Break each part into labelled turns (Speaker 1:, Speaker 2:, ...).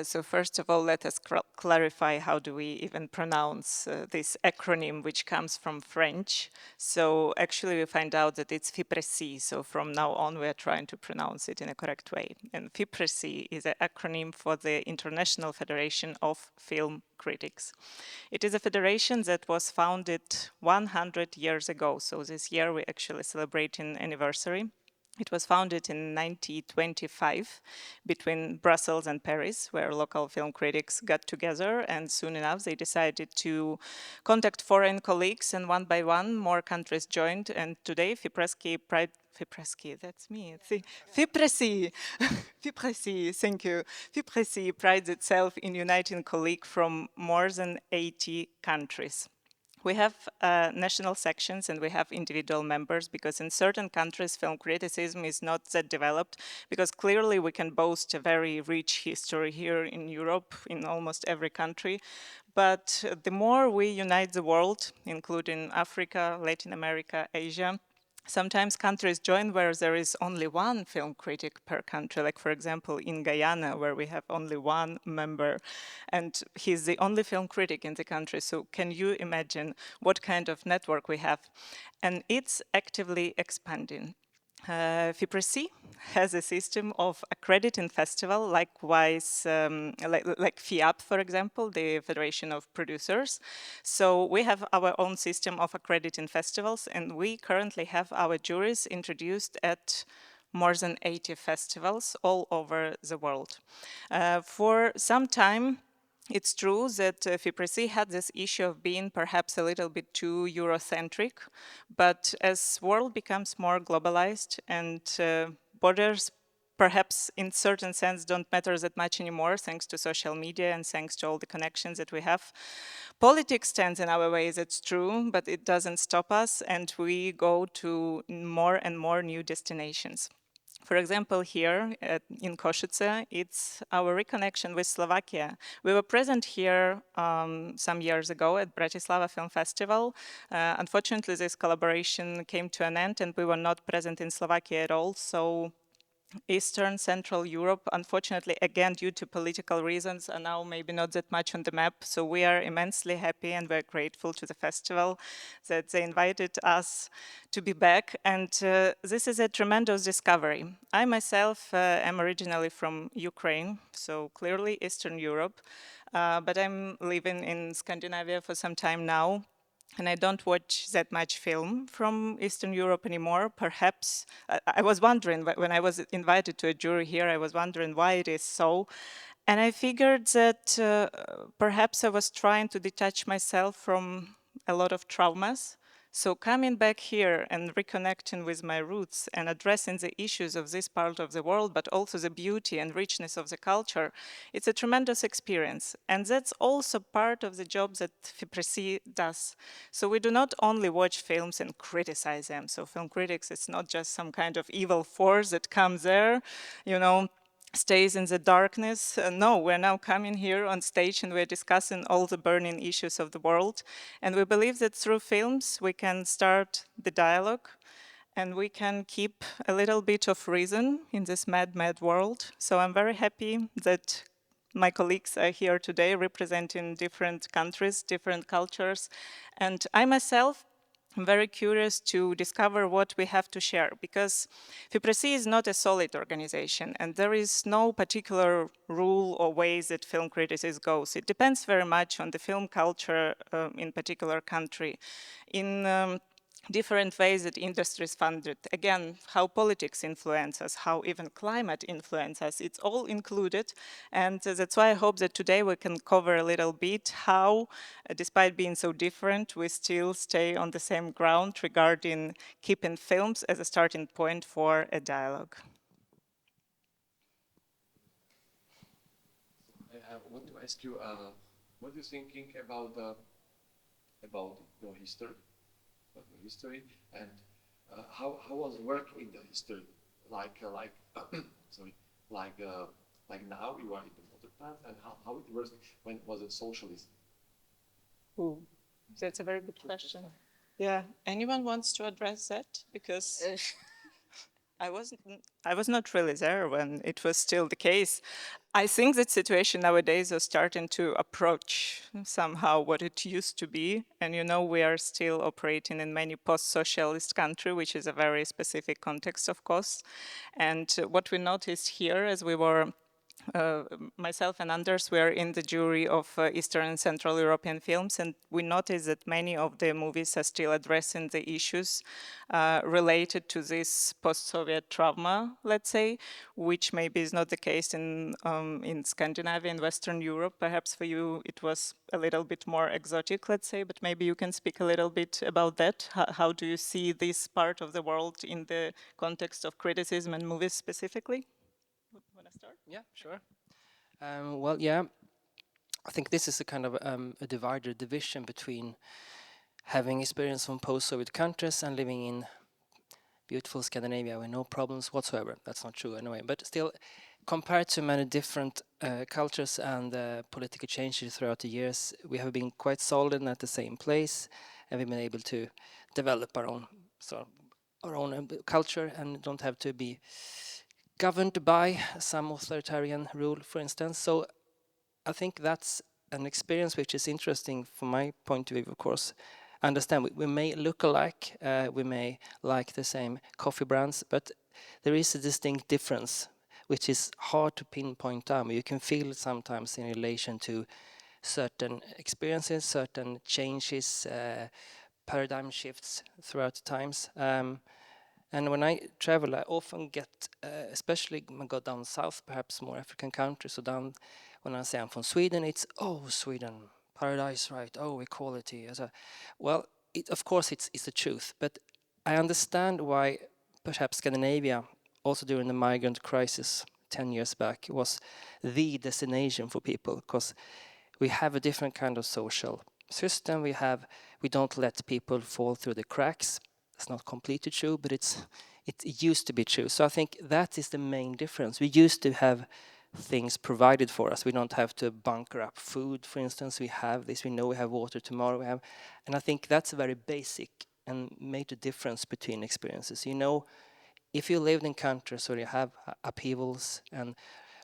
Speaker 1: So first of all, let us clarify how do we even pronounce this acronym, which comes from French. So actually we find out that it's FIPRESCI. So from now on, we are trying to pronounce it in a correct way. And FIPRESCI is an acronym for the International Federation of Film Critics. It is a federation that was founded 100 years ago. So this year we actually celebrate an anniversary. It was founded in 1925 between Brussels and Paris, where local film critics got together, and soon enough they decided to contact foreign colleagues, and one by one more countries joined, and today FIPRESCI, that's me. FIPRESCI, FIPRESCI, thank you. FIPRESCI prides itself in uniting colleagues from more than 80 countries. We have national sections and we have individual members because in certain countries film criticism is not that developed because clearly we can boast a very rich history here in Europe, in almost every country. But the more we unite the world, including Africa, Latin America, Asia, sometimes countries join where there is only one film critic per country, like for example in Guyana, where we have only one member, and he's the only film critic in the country. So can you imagine what kind of network we have? And it's actively expanding. FIPRESCI has a system of accrediting festival, likewise, like FIAP, for example, the Federation of Producers. So we have our own system of accrediting festivals, and we currently have our juries introduced at more than 80 festivals all over the world. For some time, it's true that FIPRESCI had this issue of being perhaps a little bit too Eurocentric, but as world becomes more globalized and borders perhaps in certain sense don't matter that much anymore thanks to social media and thanks to all the connections that we have. Politics stands in our way, that's true, but it doesn't stop us and we go to more and more new destinations. For example, here in Košice, it's our reconnection with Slovakia. We were present here some years ago at Bratislava Film Festival. Unfortunately, this collaboration came to an end and we were not present in Slovakia at all. So Eastern, Central Europe, unfortunately, again, due to political reasons, are now maybe not that much on the map. So we are immensely happy and we're grateful to the festival that they invited us to be back. And this is a tremendous discovery. I myself am originally from Ukraine, so clearly Eastern Europe, but I'm living in Scandinavia for some time now. And I don't watch that much film from Eastern Europe anymore. Perhaps, I was wondering, when I was invited to a jury here, I was wondering why it is so. And I figured that perhaps I was trying to detach myself from a lot of traumas. So coming back here and reconnecting with my roots and addressing the issues of this part of the world, but also the beauty and richness of the culture, it's a tremendous experience. And that's also part of the job that FIPRESCI does. So we do not only watch films and criticize them. So film critics, it's not just some kind of evil force that comes there, you know, stays in the darkness. No, we're now coming here on stage and we're discussing all the burning issues of the world. And we believe that through films, we can start the dialogue and we can keep a little bit of reason in this mad, mad world. So I'm very happy that my colleagues are here today representing different countries, different cultures. And I myself, I'm very curious to discover what we have to share because FIPRESCI is not a solid organization and there is no particular rule or ways that film criticism goes. It depends very much on the film culture in particular country. In different ways that industry is funded. Again, how politics influence us, how even climate influence us, it's all included. And that's why I hope that today we can cover a little bit how, despite being so different, we still stay on the same ground regarding keeping films as a starting point for a dialogue.
Speaker 2: I want to ask you, what are you thinking about your history, and how was work in the history, sorry, like now you are in the water plant, and how it works when was it socialism?
Speaker 1: Ooh, that's a very good question. Yeah, anyone wants to address that? Because I was not really there when it was still the case. I think that situation nowadays is starting to approach somehow what it used to be. And you know, we are still operating in many post-socialist countries, which is a very specific context, of course. And what we noticed here as we were uh, myself and Anders were in the jury of Eastern and Central European films, and we noticed that many of the movies are still addressing the issues related to this post-Soviet trauma, let's say, which maybe is not the case in Scandinavia and Western Europe. Perhaps for you it was a little bit more exotic, let's say, but maybe you can speak a little bit about that. How do you see this part of the world in the context of criticism and movies specifically? Want to start?
Speaker 3: Yeah, sure. Well, yeah, I think this is a kind of a division between having experience from post-Soviet countries and living in beautiful Scandinavia with no problems whatsoever. That's not true anyway, but still, compared to many different cultures and political changes throughout the years, we have been quite solid and at the same place, and we've been able to develop our own culture and don't have to be governed by some authoritarian rule, for instance. So I think that's an experience which is interesting from my point of view, of course. I understand we may look alike, we may like the same coffee brands, but there is a distinct difference which is hard to pinpoint down. You can feel it sometimes in relation to certain experiences, certain changes, paradigm shifts throughout the times. And when I travel, I often get, especially when I go down south, perhaps more African countries, so down when I say I'm from Sweden, it's, oh, Sweden, paradise, right? Oh, equality. Well, of course, it's the truth, but I understand why perhaps Scandinavia, also during the migrant crisis 10 years back, was the destination for people, because we have a different kind of social system. We don't let people fall through the cracks. It's not completely true, but it used to be true. So I think that is the main difference. We used to have things provided for us. We don't have to bunker up food, for instance. We have this. We know we have water tomorrow. And I think that's very basic and made a difference between experiences. You know, if you lived in countries where you have upheavals and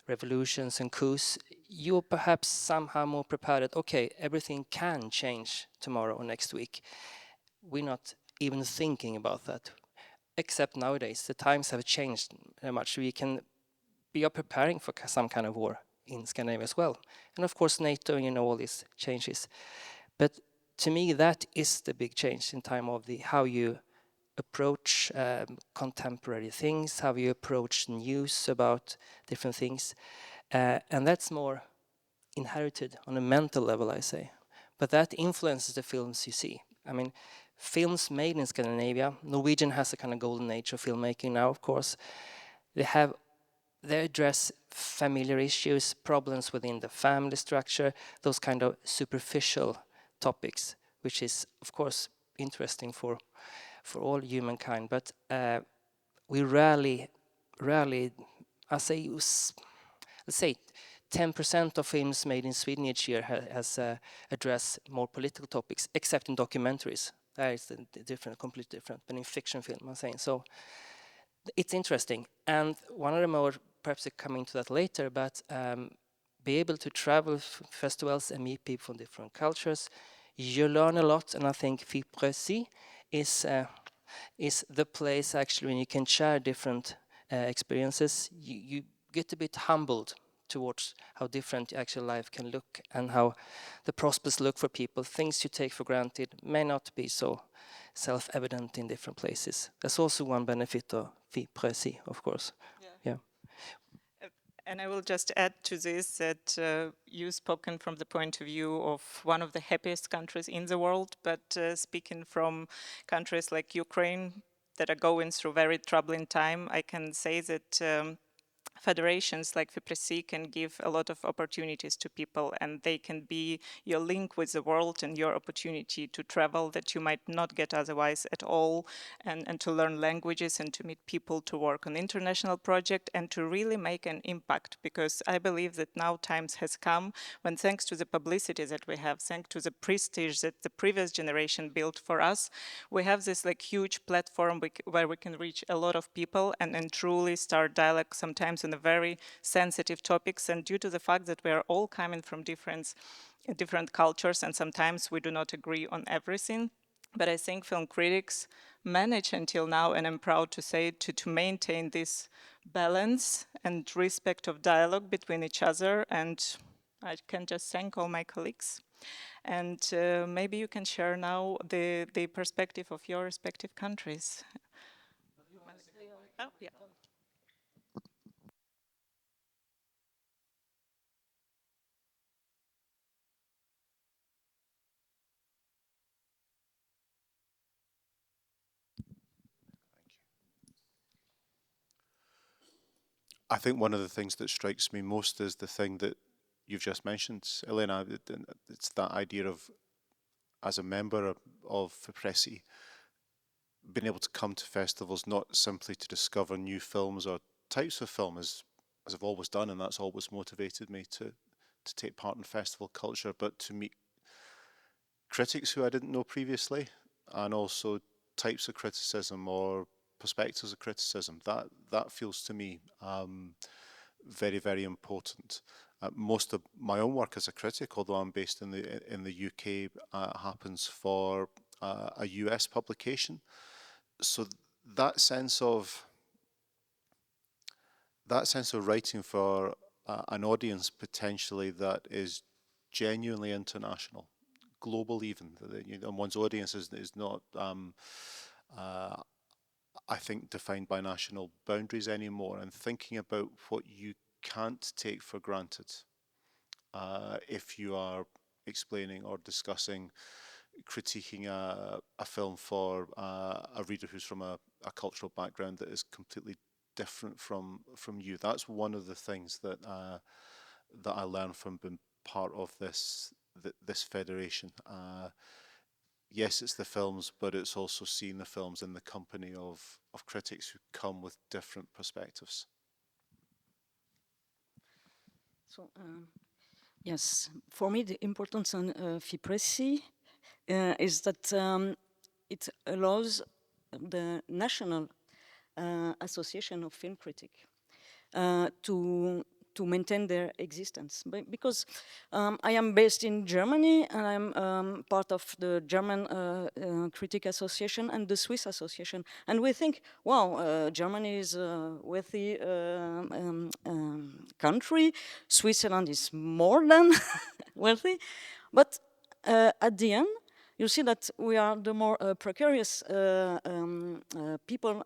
Speaker 3: revolutions and coups, you're perhaps somehow more prepared that, okay, everything can change tomorrow or next week. We're not even thinking about that, except nowadays the times have changed very much. We are preparing for some kind of war in Scandinavia as well, and of course NATO, all these changes. But to me, that is the big change in time of how you approach contemporary things, how you approach news about different things, and that's more inherited on a mental level, I say. But that influences the films you see. I mean, films made in Scandinavia, Norwegian has a kind of golden age of filmmaking now, of course. They address familiar issues, problems within the family structure, those kind of superficial topics, which is, of course, interesting for all humankind. But we rarely, let's say, 10% of films made in Sweden each year has addressed more political topics, except in documentaries. That is completely different, but in fiction film, I'm saying. So it's interesting. And one of the more, perhaps coming to that later, but be able to travel festivals and meet people from different cultures, you learn a lot. And I think FIPRESCI is the place actually when you can share different experiences. You get a bit humbled towards how different actual life can look and how the prospects look for people. Things you take for granted may not be so self-evident in different places. That's also one benefit of FIPRESCI, of course. Yeah.
Speaker 1: And I will just add to this that you've spoken from the point of view of one of the happiest countries in the world, but speaking from countries like Ukraine that are going through very troubling time, I can say that federations like FIPRESCI can give a lot of opportunities to people, and they can be your link with the world and your opportunity to travel that you might not get otherwise at all, and to learn languages and to meet people, to work on international project and to really make an impact. Because I believe that now times has come when, thanks to the publicity that we have, thanks to the prestige that the previous generation built for us, we have this huge platform where we can reach a lot of people and truly start dialogue sometimes on the very sensitive topics, and due to the fact that we are all coming from different cultures, and sometimes we do not agree on everything. But I think film critics manage until now, and I'm proud to say, to maintain this balance and respect of dialogue between each other. And I can just thank all my colleagues. And maybe you can share now the perspective of your respective countries. Oh, yeah.
Speaker 4: I think one of the things that strikes me most is the thing that you've just mentioned, Elena. It's that idea of, as a member of FIPRESCI, being able to come to festivals not simply to discover new films or types of film, as I've always done, and that's always motivated me to take part in festival culture, but to meet critics who I didn't know previously, and also types of criticism or perspectives of criticism. That feels to me very, very important. Most of my own work as a critic, although I'm based in the UK, happens for a US publication. So that sense of writing for an audience potentially that is genuinely international, global even, and one's audience is not, I think, defined by national boundaries anymore, and thinking about what you can't take for granted if you are explaining or discussing, critiquing a film for a reader who's from a cultural background that is completely different from you. That's one of the things that I learned from being part of this federation. Yes, it's the films, but it's also seeing the films in the company of critics who come with different perspectives.
Speaker 5: So, yes, for me, the importance on FIPRESCI is that it allows the National Association of Film Critics to maintain their existence. Because I am based in Germany, and I'm part of the German Critic Association and the Swiss Association. And we think, wow, Germany is a wealthy country. Switzerland is more than wealthy. But at the end, you see that we are the more precarious people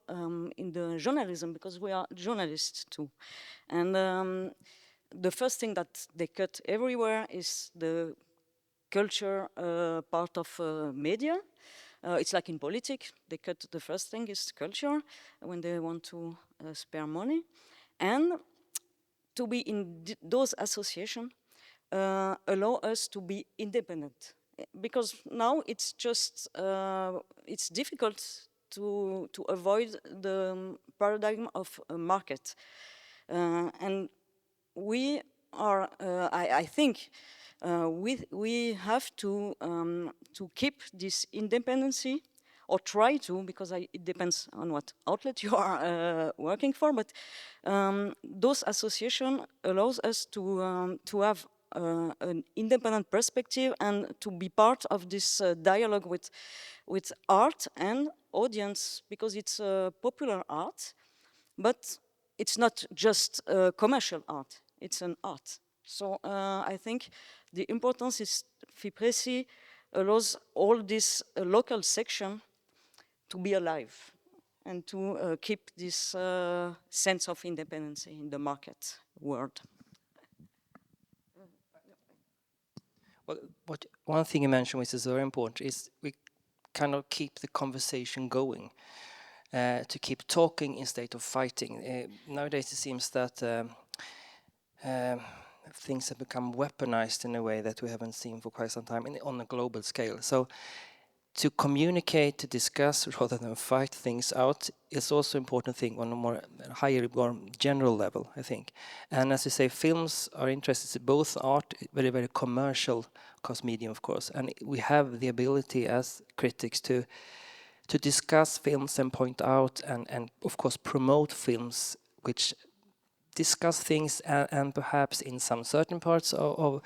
Speaker 5: in the journalism, because we are journalists too. And the first thing that they cut everywhere is the culture part of media. It's like in politics, they cut the first thing is culture when they want to spare money. And to be in those associations allow us to be independent. Because now it's just, it's difficult to avoid the paradigm of a market. And we are, I think, we have to keep this independency, or try to, because it depends on what outlet you are working for. But those associations allows us to have an independent perspective and to be part of this dialogue with art and audience, because it's popular art, but it's not just commercial art, it's an art. So I think the importance is FIPRESCI allows all this local section to be alive and to keep this sense of independence in the market world.
Speaker 3: Well, one thing you mentioned, which is very important, is we kind of keep the conversation going, to keep talking instead of fighting. Nowadays, it seems that things have become weaponized in a way that we haven't seen for quite some time on a global scale. So to communicate, to discuss, rather than fight things out, is also an important thing on a more higher, more general level, I think. And as you say, films are interested in both art, very, very commercial medium, of course, and we have the ability as critics to discuss films and point out and of course promote films which discuss things, and perhaps in some certain parts of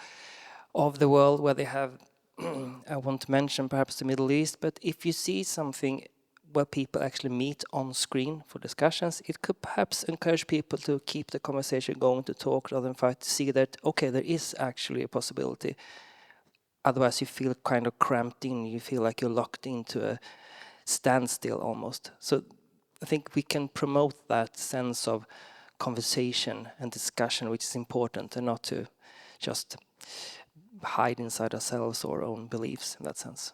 Speaker 3: the world where they have, I want to mention perhaps the Middle East, but if you see something where people actually meet on screen for discussions, it could perhaps encourage people to keep the conversation going, to talk rather than fight, to see that, okay, there is actually a possibility. Otherwise you feel kind of cramped in, you feel like you're locked into a standstill almost. So I think we can promote that sense of conversation and discussion, which is important, and not to just hide inside ourselves or our own beliefs in that sense.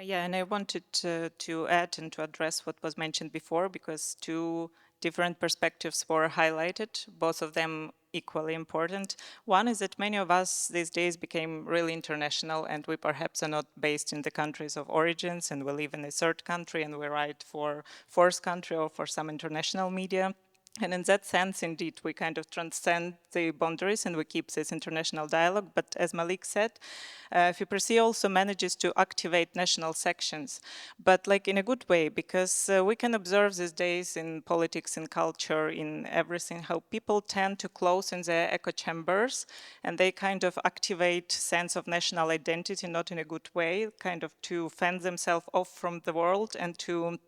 Speaker 1: Yeah, and I wanted to add and to address what was mentioned before, because two different perspectives were highlighted, both of them equally important. One is that many of us these days became really international, and we perhaps are not based in the countries of origins, and we live in a third country, and we write for fourth country or for some international media. And in that sense, indeed, we kind of transcend the boundaries and we keep this international dialogue. But as Malik said, FIPRESCI also manages to activate national sections, but like in a good way, because we can observe these days in politics, in culture, in everything, how people tend to close in their echo chambers, and they kind of activate sense of national identity, not in a good way, kind of to fend themselves off from the world and to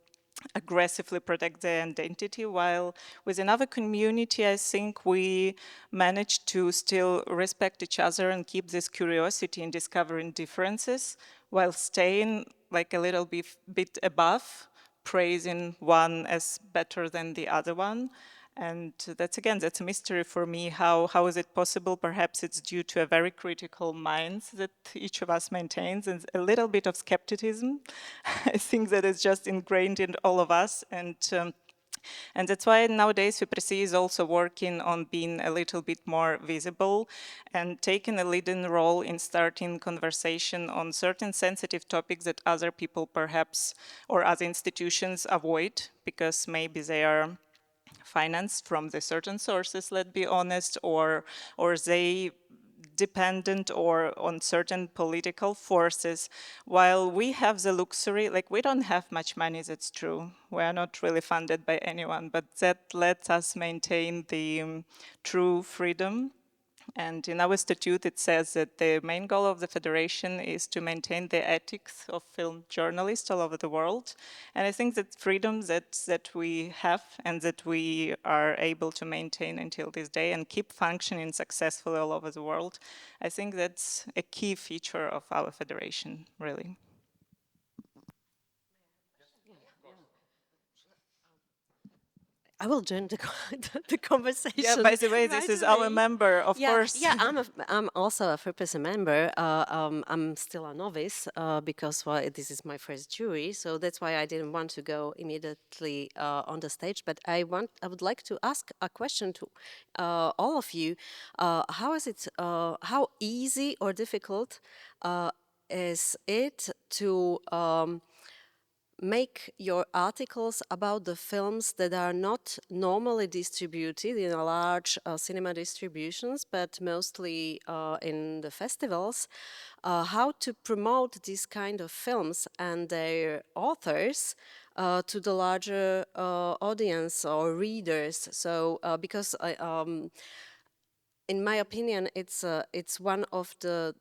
Speaker 1: aggressively protect their identity, while within our community, I think we manage to still respect each other and keep this curiosity in discovering differences, while staying like a little bit above, praising one as better than the other one. And that's a mystery for me. How is it possible? Perhaps it's due to a very critical mind that each of us maintains, and a little bit of skepticism. I think that is just ingrained in all of us. And that's why nowadays FIPRESCI is also working on being a little bit more visible and taking a leading role in starting conversation on certain sensitive topics that other people perhaps, or other institutions, avoid, because maybe they are financed from the certain sources, let's be honest, or they dependent or on certain political forces, while we have the luxury, like we don't have much money, that's true. We are not really funded by anyone, but that lets us maintain the true freedom. And in our statute, it says that the main goal of the Federation is to maintain the ethics of film journalists all over the world. And I think that freedom that we have and that we are able to maintain until this day and keep functioning successfully all over the world, I think that's a key feature of our Federation, really.
Speaker 6: I will join the conversation.
Speaker 1: Yeah, by the way, this is our member, of course.
Speaker 6: Yeah, I'm also a FIPRESCI member. I'm still a novice because this is my first jury, so that's why I didn't want to go immediately on the stage. But I would like to ask a question to all of you. How is it? How easy or difficult is it to make your articles about the films that are not normally distributed in a large cinema distributions, but mostly in the festivals, how to promote these kind of films and their authors to the larger audience or readers. So because in my opinion, it's one of the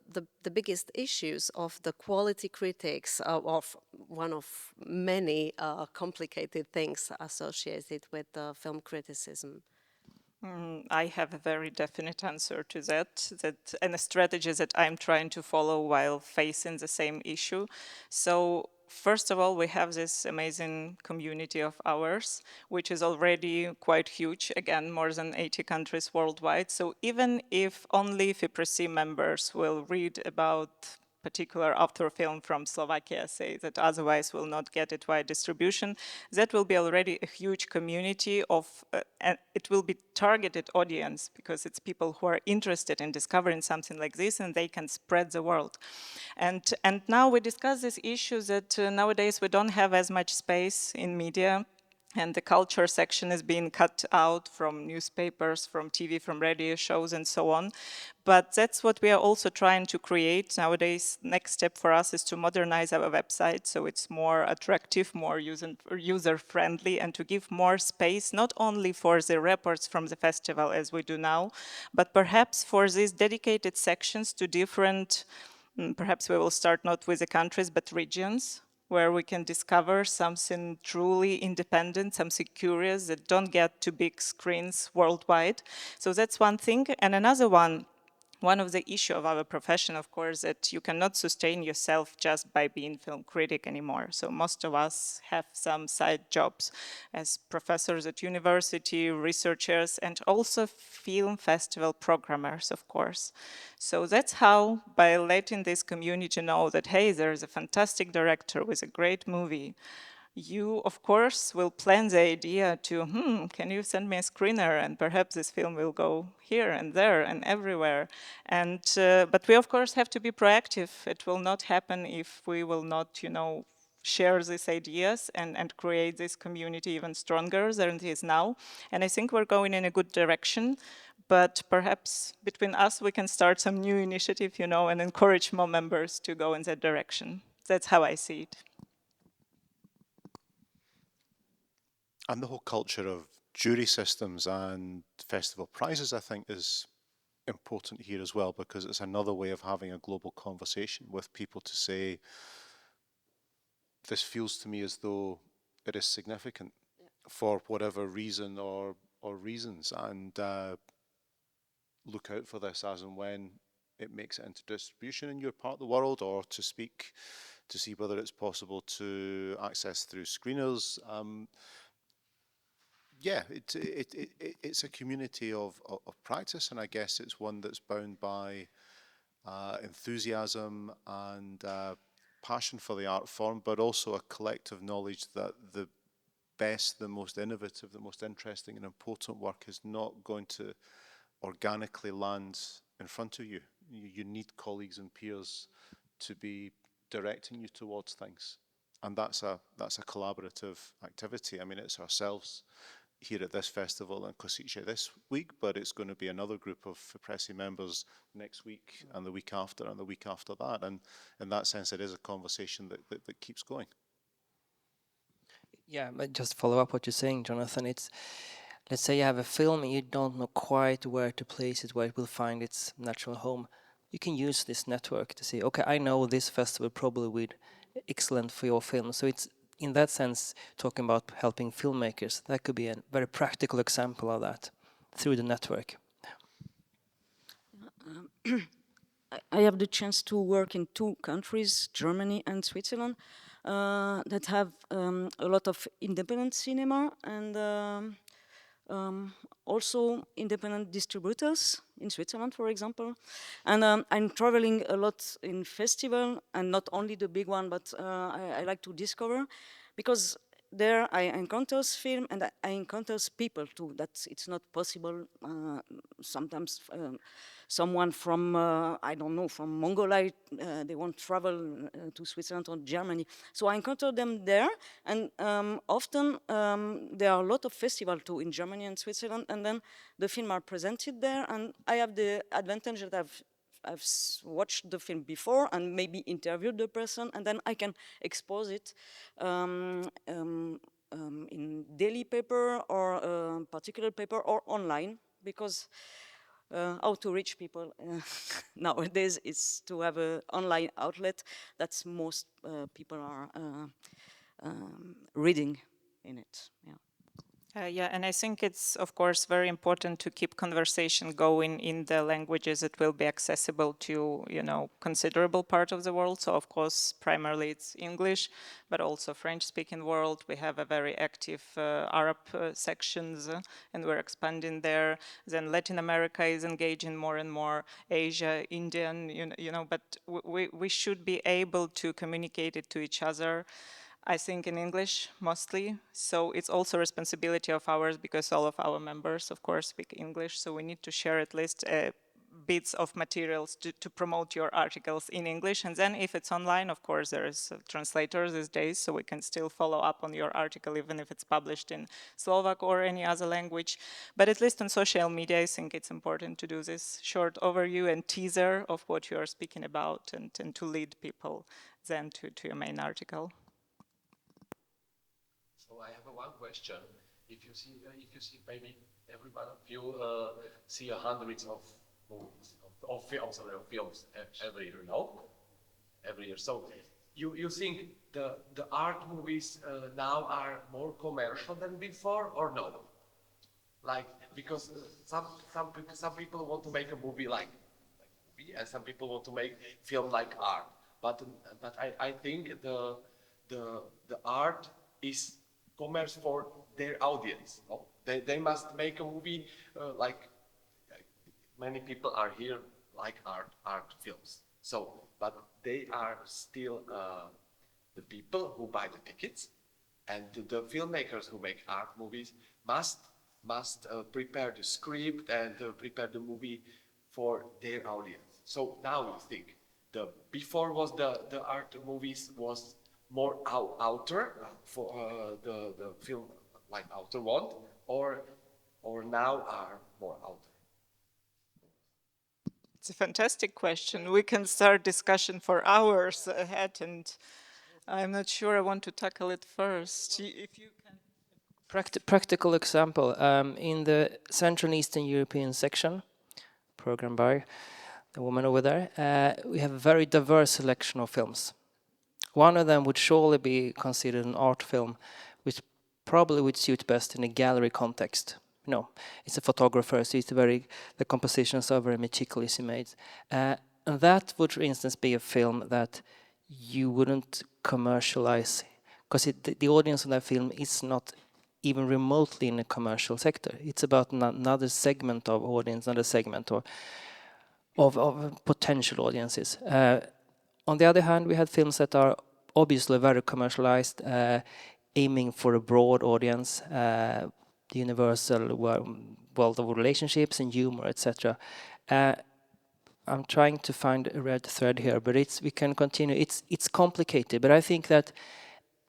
Speaker 6: biggest issues of the quality critics, of one of many complicated things associated with film criticism.
Speaker 1: I have a very definite answer to that, and a strategy that I'm trying to follow while facing the same issue. So first of all, we have this amazing community of ours, which is already quite huge, again, more than 80 countries worldwide. So even if only FIPRESCI members will read about particular author film from Slovakia, say, that otherwise will not get it wide distribution, that will be already a huge community of, and it will be targeted audience, because it's people who are interested in discovering something like this, and they can spread the word. And now we discuss this issue that nowadays we don't have as much space in media and the culture section is being cut out from newspapers, from TV, from radio shows, and so on. But that's what we are also trying to create nowadays. Next step for us is to modernize our website so it's more attractive, more user-friendly, and to give more space, not only for the reports from the festival as we do now, but perhaps for these dedicated sections to different, perhaps we will start not with the countries, but regions, where we can discover something truly independent, something curious that don't get to big screens worldwide. So that's one thing. And another one of the issue of our profession, of course, that you cannot sustain yourself just by being film critic anymore. So most of us have some side jobs as professors at university, researchers, and also film festival programmers, of course. So that's how, by letting this community know that, hey, there is a fantastic director with a great movie, you, of course, will plan the idea to, can you send me a screener, and perhaps this film will go here and there and everywhere. And but we, of course, have to be proactive. It will not happen if we will not, share these ideas and create this community even stronger than it is now. And I think we're going in a good direction. But perhaps between us, we can start some new initiative, and encourage more members to go in that direction. That's how I see it.
Speaker 4: And the whole culture of jury systems and festival prizes, I think, is important here as well, because it's another way of having a global conversation with people to say, this feels to me as though it is significant for whatever reason or reasons, and look out for this as and when it makes it into distribution in your part of the world, or to speak to see whether it's possible to access through screeners. Yeah, it's a community of practice, and I guess it's one that's bound by enthusiasm and passion for the art form, but also a collective knowledge that the best, the most innovative, the most interesting and important work is not going to organically land in front of you. You need colleagues and peers to be directing you towards things, and that's a collaborative activity. I mean, it's ourselves here at this festival in Košice this week, but it's going to be another group of FIPRESCI members next week and the week after and the week after that. And in that sense, it is a conversation that keeps going.
Speaker 3: Yeah, but just follow up what you're saying, Jonathan. It's, let's say you have a film and you don't know quite where to place it, where it will find its natural home. You can use this network to say, okay, I know this festival probably will be excellent for your film. So it's, in that sense, talking about helping filmmakers, that could be a very practical example of that through the network.
Speaker 5: I have the chance to work in 2 countries, Germany and Switzerland, that have a lot of independent cinema and also independent distributors in Switzerland, for example. And I'm traveling a lot in festival, and not only the big one, but I like to discover, because there I encounter film and I encounter people too. That it's not possible sometimes. Someone from, I don't know, from Mongolia, they won't travel to Switzerland or Germany. So I encounter them there, and often there are a lot of festivals too in Germany and Switzerland, and then the films are presented there, and I have the advantage that I've watched the film before and maybe interviewed the person, and then I can expose it in daily paper or particular paper or online, because how to reach people nowadays is to have an online outlet that most people are reading in it. Yeah.
Speaker 1: Yeah, and I think it's, of course, very important to keep conversation going in the languages that will be accessible to, considerable part of the world. So, of course, primarily it's English, but also French-speaking world. We have a very active Arab sections, and we're expanding there. Then Latin America is engaging more and more, Asia, Indian, but we should be able to communicate it to each other, I think, in English mostly. So it's also a responsibility of ours, because all of our members, of course, speak English. So we need to share at least a bits of materials to promote your articles in English. And then if it's online, of course, there is translators these days, so we can still follow up on your article, even if it's published in Slovak or any other language. But at least on social media, I think it's important to do this short overview and teaser of what you are speaking about, and to lead people then to your main article.
Speaker 2: So I have one question. If you see maybe every one of you see hundreds of movies, of films every year, no? Every year. So you think the art movies now are more commercial than before, or no? Like, because some people want to make a movie like movie, and some people want to make film like art. But I think the art is commerce for their audience. No? They must make a movie like many people are here like art films. So, but they are still the people who buy the tickets, and the filmmakers who make art movies must prepare the script and prepare the movie for their audience. So now you think before was the art movies was more outer for the film like outer one, or now are more outer?
Speaker 1: It's a fantastic question. We can start discussion for hours ahead, and I'm not sure I want to tackle it first. If you can.
Speaker 3: Practical example, in the Central and Eastern European section, programmed by the woman over there, we have a very diverse selection of films. One of them would surely be considered an art film, which probably would suit best in a gallery context. You know, it's a photographer, so the compositions are very meticulously made. And that would, for instance, be a film that you wouldn't commercialize, because the audience of that film is not even remotely in a commercial sector. It's about another segment of audience, another segment of potential audiences. On the other hand, we had films that are obviously very commercialized, aiming for a broad audience, the universal world of relationships and humor, etc. I'm trying to find a red thread here, but we can continue. It's complicated, but I think that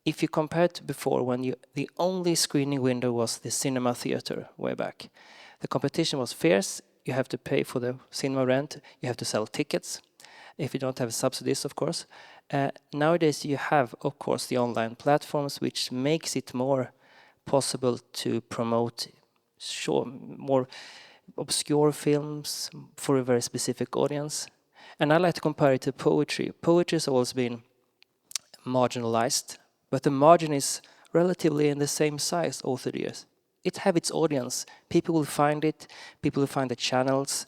Speaker 3: if you compare to before, when the only screening window was the cinema theater way back, the competition was fierce. You have to pay for the cinema rent. You have to sell tickets, if you don't have subsidies, of course. Nowadays, you have, of course, the online platforms, which makes it more possible to promote more obscure films for a very specific audience. And I like to compare it to poetry. Poetry has always been marginalized, but the margin is relatively in the same size all through the years. It have its audience. People will find it. People will find the channels.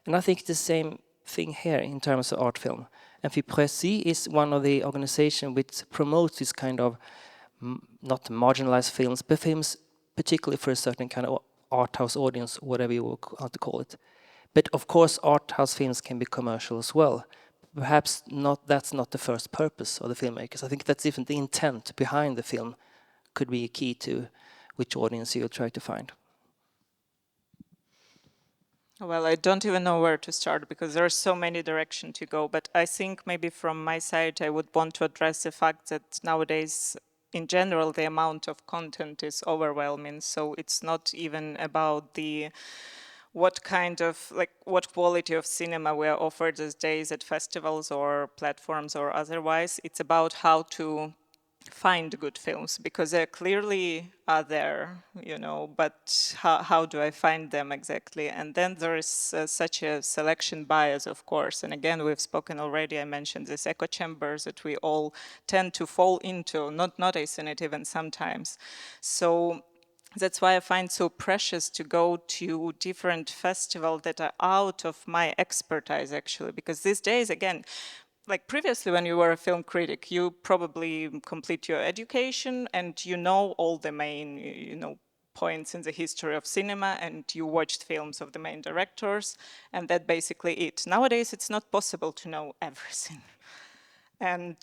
Speaker 3: And I think the same thing here in terms of art film. And FIPRESCI is one of the organizations which promotes this kind of not marginalized films, but films particularly for a certain kind of art house audience, whatever you want to call it. But of course, art house films can be commercial as well. Perhaps not. That's not the first purpose of the filmmakers. I think that's even the intent behind the film could be a key to which audience you'll try to find.
Speaker 1: Well, I don't even know where to start because there are so many directions to go. But I think maybe from my side, I would want to address the fact that nowadays, in general, the amount of content is overwhelming. So it's not even about what quality of cinema we are offered these days at festivals or platforms or otherwise. It's about how to find good films, because they clearly are there, but how do I find them exactly? And then there is such a selection bias, of course. And again, we've spoken already, I mentioned this echo chambers that we all tend to fall into, not noticing it even sometimes. So that's why I find so precious to go to different festivals that are out of my expertise, actually, because these days, again, like previously when you were a film critic, you probably complete your education and you know all the main, points in the history of cinema, and you watched films of the main directors, and that's basically it. Nowadays, it's not possible to know everything. And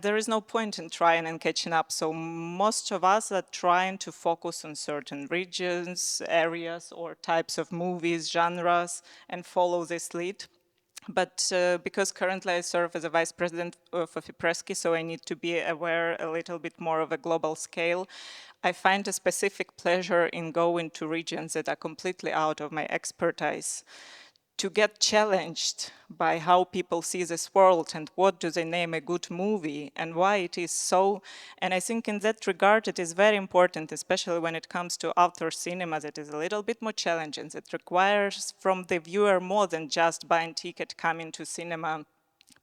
Speaker 1: there is no point in trying and catching up. So most of us are trying to focus on certain regions, areas, or types of movies, genres, and follow this lead. But because currently I serve as a vice president for FIPRESCI, so I need to be aware a little bit more of a global scale, I find a specific pleasure in going to regions that are completely out of my expertise, to get challenged by how people see this world and what do they name a good movie and why it is so. And I think in that regard it is very important, especially when it comes to outdoor cinema, that is a little bit more challenging, that requires from the viewer more than just buying ticket, coming to cinema,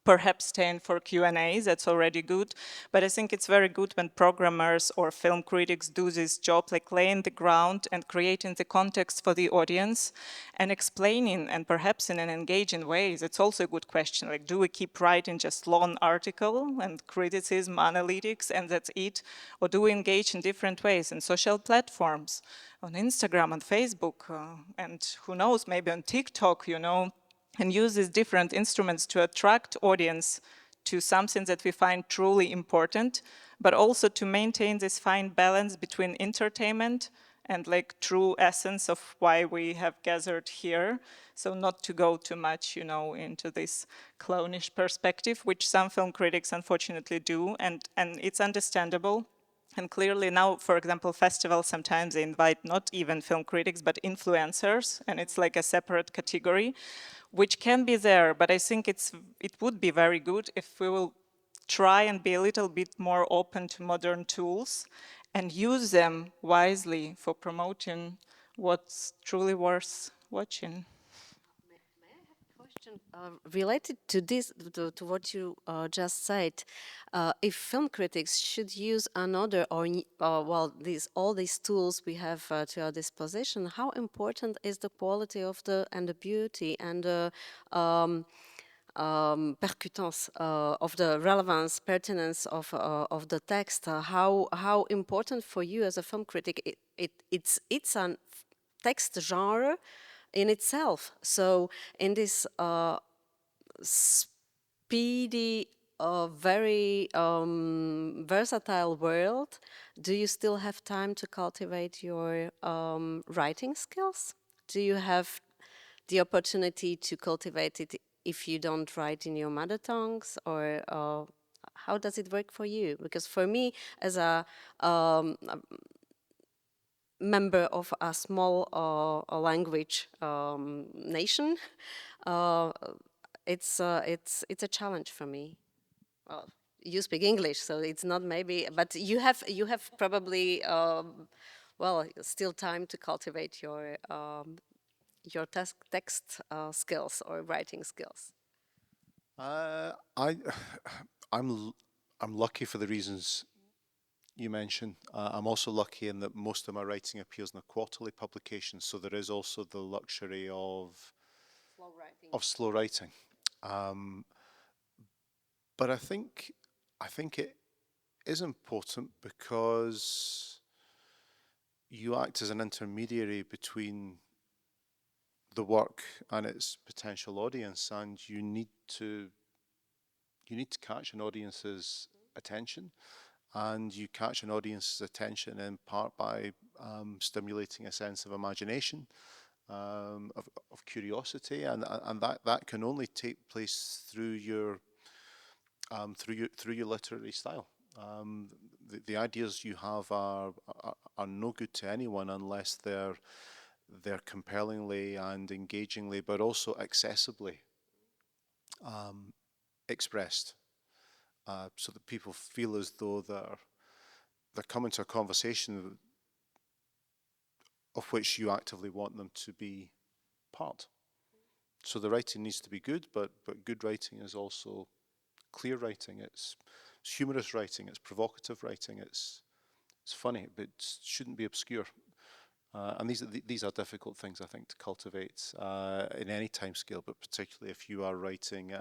Speaker 1: perhaps staying for Q&A, that's already good. But I think it's very good when programmers or film critics do this job, like laying the ground and creating the context for the audience and explaining, and perhaps in an engaging way. That's also a good question. Like, do we keep writing just long article and criticism, analytics, and that's it? Or do we engage in different ways in social platforms, on Instagram and Facebook, and who knows, maybe on TikTok, you know, and use these different instruments to attract audience to something that we find truly important, but also to maintain this fine balance between entertainment and like true essence of why we have gathered here. So not to go too much, you know, into this clownish perspective, which some film critics unfortunately do, and it's understandable. And clearly now, for example, festivals, sometimes they invite not even film critics, but influencers, and it's like a separate category, which can be there, but I think it would be very good if we will try and be a little bit more open to modern tools and use them wisely for promoting what's truly worth watching.
Speaker 6: Question related to this, to what you just said. If film critics should use another, or well, all these tools we have to our disposition, how important is the quality of the beauty and the percutance of the relevance, pertinence of the text? How important for you as a film critic? It's a text genre in itself. So in this speedy, very versatile world, do you still have time to cultivate your writing skills? Do you have the opportunity to cultivate it if you don't write in your mother tongues, or how does it work for you? Because for me, as a member of a small language nation, it's a challenge for me. Well, you speak English, so it's not maybe, but you have probably well, still time to cultivate your text skills or writing skills.
Speaker 4: I'm lucky for the reasons you mentioned. I'm also lucky in that most of my writing appears in a quarterly publication, so there is also the luxury of slow writing. But I think it is important because you act as an intermediary between the work and its potential audience, and you need to catch an audience's attention, and you catch an audience's attention in part by stimulating a sense of imagination, of curiosity, and that can only take place through your literary style. The ideas you have are no good to anyone unless they're compellingly and engagingly, but also accessibly expressed, so that people feel as though they're coming to a conversation of which you actively want them to be part. So the writing needs to be good, but good writing is also clear writing. It's humorous writing. It's provocative writing. It's funny, but it shouldn't be obscure. And these are difficult things, I think, to cultivate in any time scale, but particularly if you are writing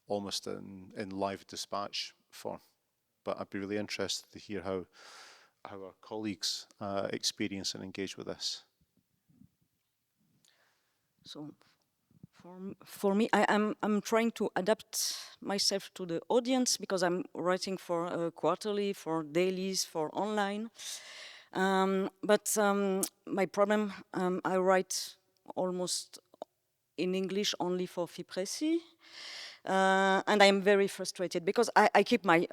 Speaker 4: almost in live dispatch form. But I'd be really interested to hear how our colleagues experience and engage with this.
Speaker 5: So For me, I'm trying to adapt myself to the audience because I'm writing for quarterly, for dailies, for online. But my problem, I write almost in English only for FIPRESCI. And I'm very frustrated because I keep my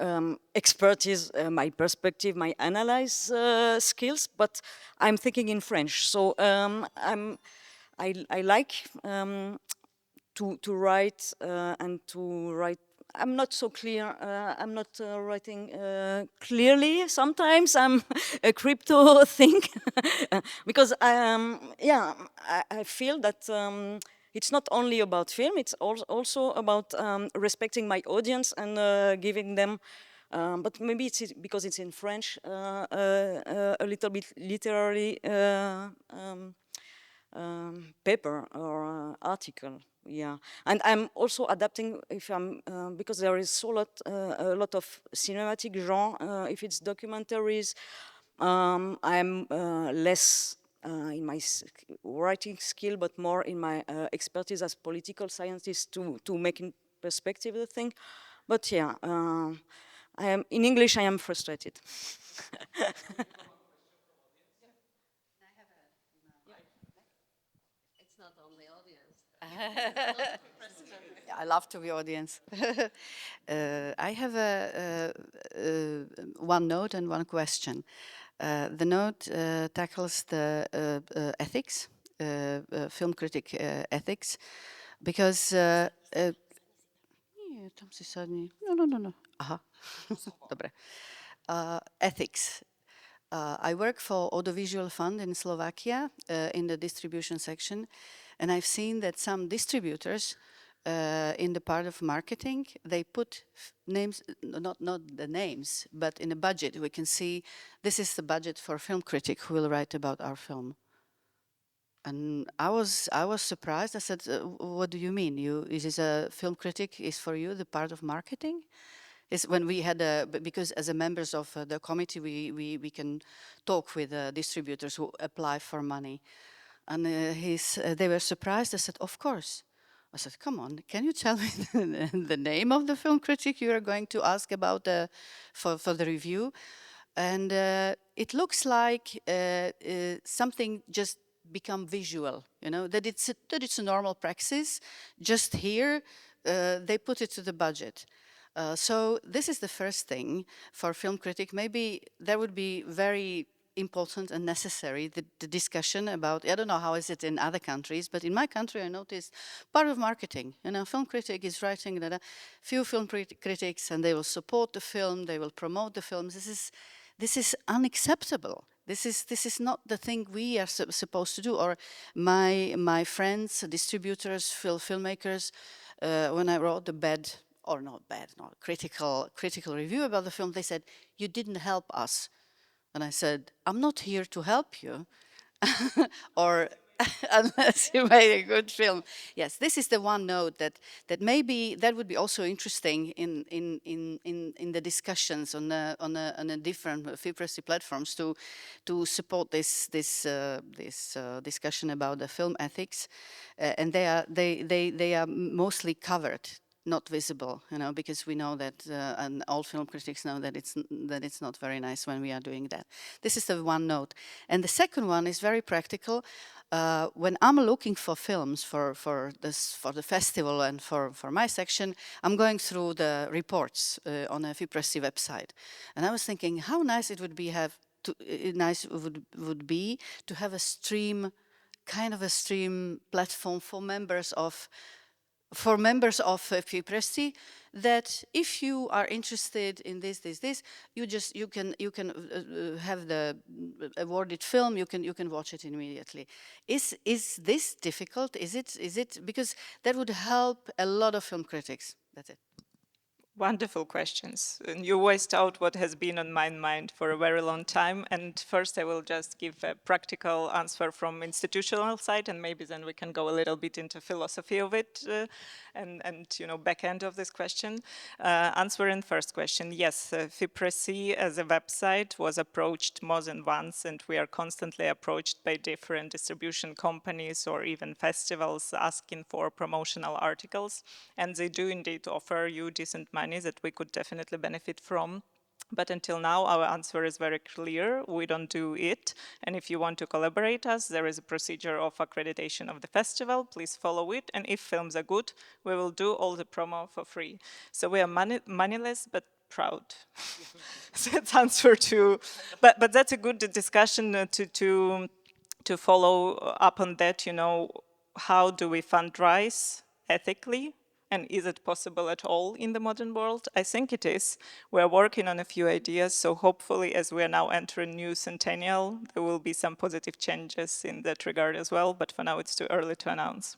Speaker 5: expertise, my perspective, my analyze skills, but I'm thinking in French. So I like to write and to write. I'm not so clear. I'm not writing clearly. Sometimes I'm a crypto thing because yeah, I feel that it's not only about film. It's also about respecting my audience and giving them. But maybe it's because it's in French, a little bit literary paper or article. Yeah, and I'm also adapting if I'm because there is a lot of cinematic genre. If it's documentaries, I'm less in my writing skill, but more in my expertise as political scientist to make in perspective the thing. But yeah, I am in English. I am frustrated.
Speaker 6: It's not only audience.
Speaker 7: I love to be audience. I have one note and one question. The note tackles the ethics, film critic ethics, because nie, tam si sadni. No. Aha. Dobre. Ethics. I work for Audiovisual Fund in Slovakia in the distribution section, and I've seen that some distributors in the part of marketing, they put names, not the names, but in the budget we can see this is the budget for a film critic who will write about our film. And I was surprised. I said, "What do you mean? Is this a film critic? Is for you the part of marketing?" Is when we had because as a members of the committee, we can talk with distributors who apply for money, and they were surprised. I said, "Of course." I said, "Come on, can you tell me the name of the film critic you are going to ask about for the review?" And it looks like something just become visual, that it's a normal practice. Just here, they put it to the budget. So this is the first thing for film critic. Maybe that would be very important and necessary, the discussion about, I don't know how is it in other countries, but in my country I noticed part of marketing. Film critic is writing that a few film critics and they will support the film, they will promote the films. This is unacceptable. This is not the thing we are supposed to do. Or my friends, distributors, filmmakers, when I wrote the critical review about the film, they said, "You didn't help us." And I said, "I'm not here to help you, or unless you made a good film." Yes, this is the one note that maybe that would be also interesting in the discussions on the different FIPRESCI platforms to support this discussion about the film ethics, and they are mostly covered, not visible, because we know that, and all film critics know that it's not very nice when we are doing that. This is the one note, and the second one is very practical. When I'm looking for films for the festival and for my section, I'm going through the reports on a FIPRESCI website, and I was thinking how nice it would be to have a stream, kind of a stream platform for members of FIPRESCI, that if you are interested in this, you can have the awarded film. You can watch it immediately. Is this difficult? Is it because that would help a lot of film critics? That's it.
Speaker 1: Wonderful questions. And you voiced out what has been on my mind for a very long time. And first, I will just give a practical answer from institutional side, and maybe then we can go a little bit into philosophy of it and back end of this question. Answering first question, yes, FIPRESCI as a website was approached more than once, and we are constantly approached by different distribution companies or even festivals asking for promotional articles, and they do indeed offer you decent money that we could definitely benefit from. But until now, our answer is very clear. We don't do it. And if you want to collaborate us, there is a procedure of accreditation of the festival. Please follow it. And if films are good, we will do all the promo for free. So we are moneyless, but proud. That's answer to, but that's a good discussion to follow up on that. How do we fundraise ethically? And is it possible at all in the modern world? I think it is. We're working on a few ideas, so hopefully as we are now entering new centennial, there will be some positive changes in that regard as well, but for now it's too early to announce.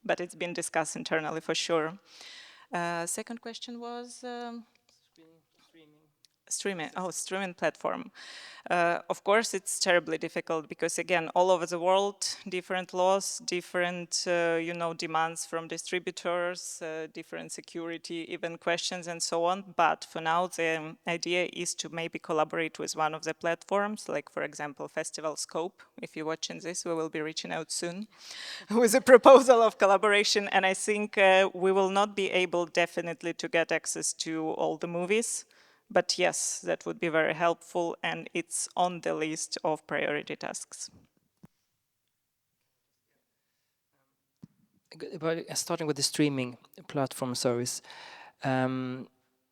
Speaker 1: But it's been discussed internally for sure. Second question was? Streaming platform. Of course, it's terribly difficult because, again, all over the world, different laws, different, demands from distributors, different security, even questions and so on. But for now, the idea is to maybe collaborate with one of the platforms, like, for example, Festival Scope. If you're watching this, we will be reaching out soon with a proposal of collaboration. And I think we will not be able definitely to get access to all the movies. But yes, that would be very helpful, and it's on the list of priority tasks.
Speaker 3: Starting with the streaming platform service, I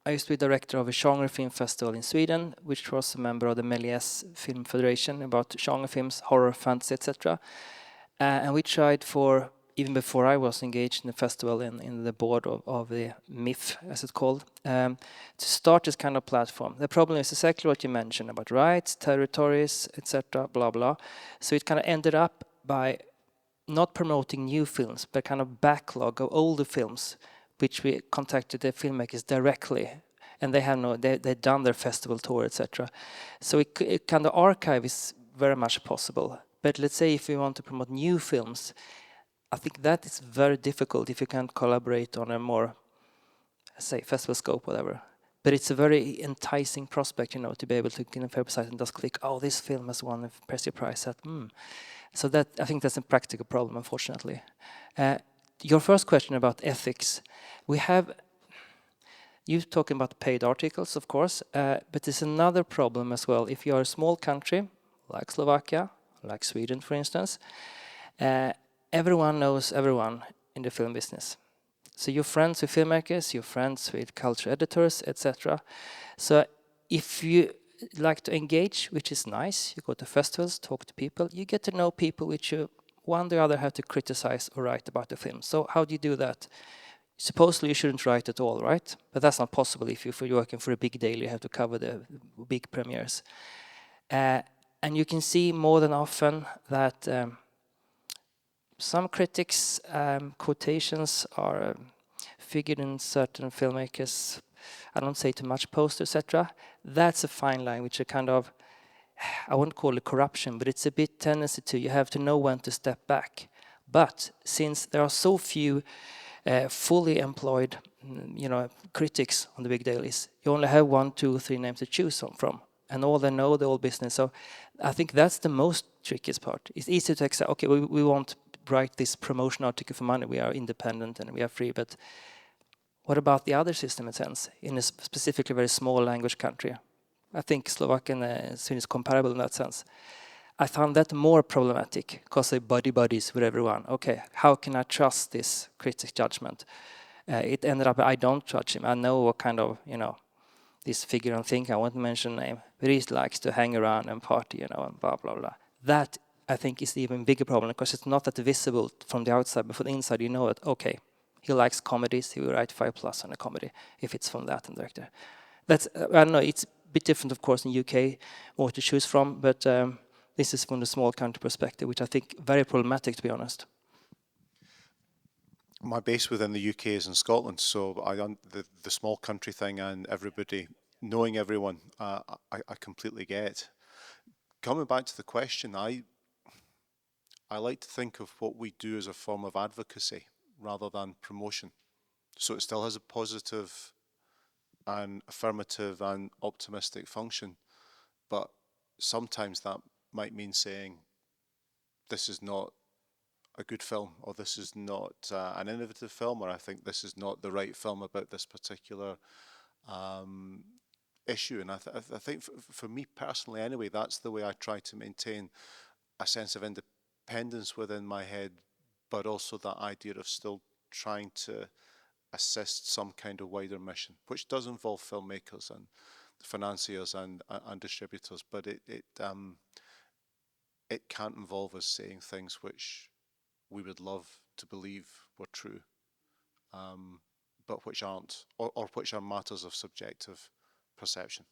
Speaker 3: used to be director of a genre film festival in Sweden, which was a member of the Méliès Film Federation about genre films, horror, fantasy, etc. And we tried for, even before I was engaged in the festival in the board of the MIF, as it's called, to start this kind of platform. The problem is exactly what you mentioned about rights, territories, etc., blah, blah. So it kind of ended up by not promoting new films, but kind of backlog of older films, which we contacted the filmmakers directly, and they've done their festival tour, etc. So it kind of archive is very much possible. But let's say if we want to promote new films, I think that is very difficult if you can't collaborate on a more, say, festival scope, whatever. But it's a very enticing prospect, to be able to get a website and just click, oh, this film has won a FIPRESCI prize. So that, I think that's a practical problem, unfortunately. Your first question about ethics, you're talking about paid articles, of course, but there's another problem as well. If you are a small country, like Slovakia, like Sweden, for instance, everyone knows everyone in the film business. So you're friends with filmmakers, you're friends with culture editors, etc. So if you like to engage, which is nice, you go to festivals, talk to people, you get to know people which you one or the other have to criticize or write about the film. So how do you do that? Supposedly you shouldn't write at all, right? But that's not possible if you're working for a big daily, you have to cover the big premieres. And you can see more than often that some critics' quotations are figured in certain filmmakers, I don't say too much, posters, etc. That's a fine line, which are kind of, I won't call it corruption, but it's a bit tendency to, you have to know when to step back. But since there are so few fully employed, critics on the big dailies, you only have 1, 2, 3 names to choose from, and all they know the whole business. So I think that's the most trickiest part. It's easy to accept, okay, we won't write this promotion article for money, we are independent and we are free, but what about the other system in a sense, in a specifically very small language country? I think Slovakian and Sweden is comparable in that sense. I found that more problematic because they buddies with everyone. Okay, how can I trust this critic's judgment? It ended up, I don't judge him. I know what kind of, this figure and think, I won't mention name, but he likes to hang around and party, and blah, blah, blah. That, I think, is the even bigger problem because it's not that visible from the outside, but from the inside, you know that, okay, he likes comedies, he will write 5+ on a comedy if it's from that director. That's, I don't know, it's a bit different, of course, in UK, more to choose from, but this is from the small country perspective, which I think very problematic, to be honest.
Speaker 4: my base within the UK is in Scotland, so the small country thing and everybody knowing everyone, I completely get. Coming back to the question, I like to think of what we do as a form of advocacy rather than promotion. So it still has a positive and affirmative and optimistic function, but sometimes that might mean saying this is not a good film, or this is not an innovative film, or I think this is not the right film about this particular issue. And I think for me personally anyway, that's the way I try to maintain a sense of independence within my head, but also that idea of still trying to assist some kind of wider mission, which does involve filmmakers and financiers and distributors, but it can't involve us saying things which we would love to believe were true, but which aren't, or which are matters of subjective perception.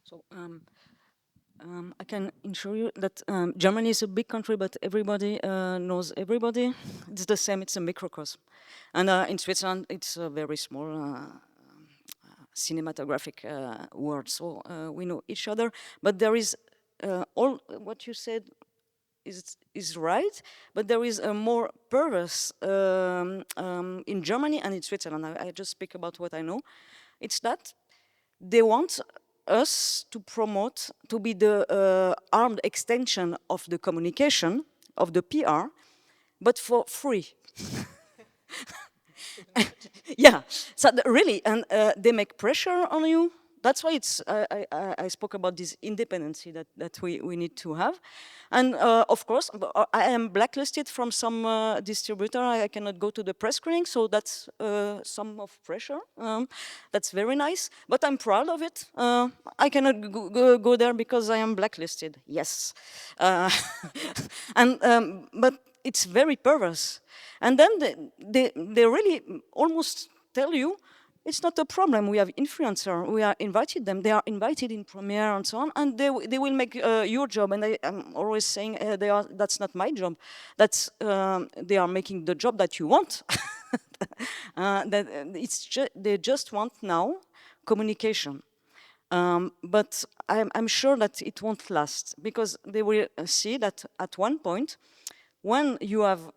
Speaker 5: So I can assure you that Germany is a big country, but everybody knows everybody. It's the same, it's a microcosm. And in Switzerland, it's a very small cinematographic world, so we know each other. But there is, all what you said is right, but there is a more purpose in Germany and in Switzerland. I just speak about what I know. It's that they want us to promote, to be the armed extension of the communication, of the PR, but for free. Yeah, so really, and they make pressure on you. That's why it's, I spoke about this independency that we need to have. And of course, I am blacklisted from some distributor. I cannot go to the press screening, so that's some of pressure. That's very nice, but I'm proud of it. I cannot go there because I am blacklisted, yes. And but it's very perverse. And then they really almost tell you, it's not a problem. We have influencer. We are invited them. They are invited in premiere and so on, and they will make your job. And I'm always saying that's not my job. That's they are making the job that you want. That they just want now communication. But I'm sure that it won't last, because they will see that at one point, when you have